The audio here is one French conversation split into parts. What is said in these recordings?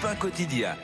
pain quotidien.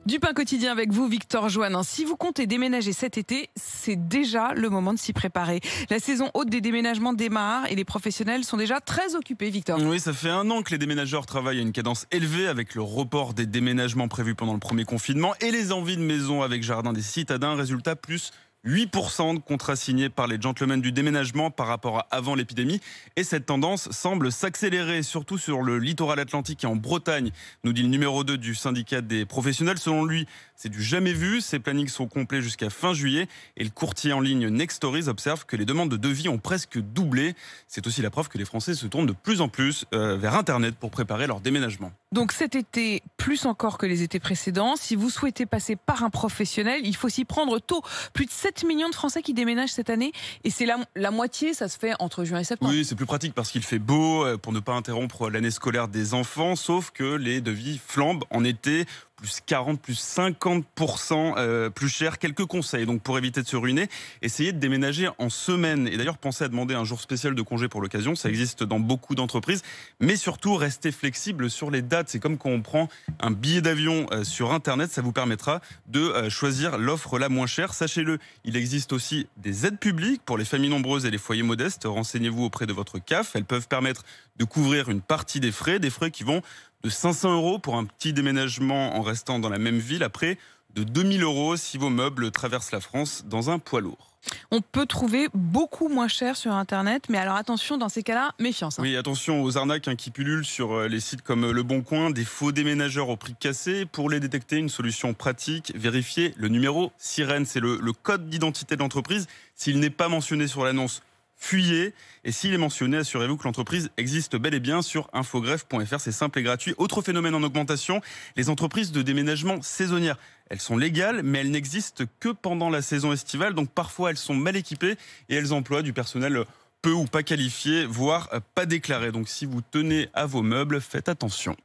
Du pain quotidien avec vous, Victor Joannin. Si vous comptez déménager cet été, c'est déjà le moment de s'y préparer. La saison haute des déménagements démarre et les professionnels sont déjà très occupés, Victor. Oui, ça fait 1 an que les déménageurs travaillent à une cadence élevée avec le report des déménagements prévus pendant le premier confinement et les envies de maison avec jardin des citadins. Résultat, plus 8% de contrats signés par les gentlemen du déménagement par rapport à avant l'épidémie. Et cette tendance semble s'accélérer, surtout sur le littoral atlantique et en Bretagne, nous dit le numéro 2 du syndicat des professionnels. Selon lui, c'est du jamais vu. Ces plannings sont complets jusqu'à fin juillet. Et le courtier en ligne Next Stories observe que les demandes de devis ont presque doublé. C'est aussi la preuve que les Français se tournent de plus en plus vers Internet pour préparer leur déménagement. Donc cet été, plus encore que les étés précédents, si vous souhaitez passer par un professionnel, il faut s'y prendre tôt. Plus de 7 millions de Français qui déménagent cette année et c'est la moitié, ça se fait entre juin et septembre. Oui, c'est plus pratique parce qu'il fait beau pour ne pas interrompre l'année scolaire des enfants, sauf que les devis flambent en été. Plus 40, plus 50% plus cher. Quelques conseils donc pour éviter de se ruiner. Essayez de déménager en semaine. Et d'ailleurs, pensez à demander un jour spécial de congé pour l'occasion. Ça existe dans beaucoup d'entreprises. Mais surtout, restez flexible sur les dates. C'est comme quand on prend un billet d'avion sur Internet. Ça vous permettra de choisir l'offre la moins chère. Sachez-le, il existe aussi des aides publiques pour les familles nombreuses et les foyers modestes. Renseignez-vous auprès de votre CAF. Elles peuvent permettre de couvrir une partie des frais qui vont de 500 € pour un petit déménagement en restant dans la même ville, après de 2000 € si vos meubles traversent la France dans un poids lourd. On peut trouver beaucoup moins cher sur Internet, mais alors attention, dans ces cas-là, méfiance. Oui, attention aux arnaques qui pullulent sur les sites comme Le Bon Coin, des faux déménageurs au prix cassé. Pour les détecter, une solution pratique, vérifiez le numéro SIREN, c'est le code d'identité de l'entreprise. S'il n'est pas mentionné sur l'annonce, fuyez. Et s'il est mentionné, assurez-vous que l'entreprise existe bel et bien sur infogreffe.fr. C'est simple et gratuit. Autre phénomène en augmentation, les entreprises de déménagement saisonnières. Elles sont légales, mais elles n'existent que pendant la saison estivale. Donc parfois, elles sont mal équipées et elles emploient du personnel peu ou pas qualifié, voire pas déclaré. Donc si vous tenez à vos meubles, faites attention.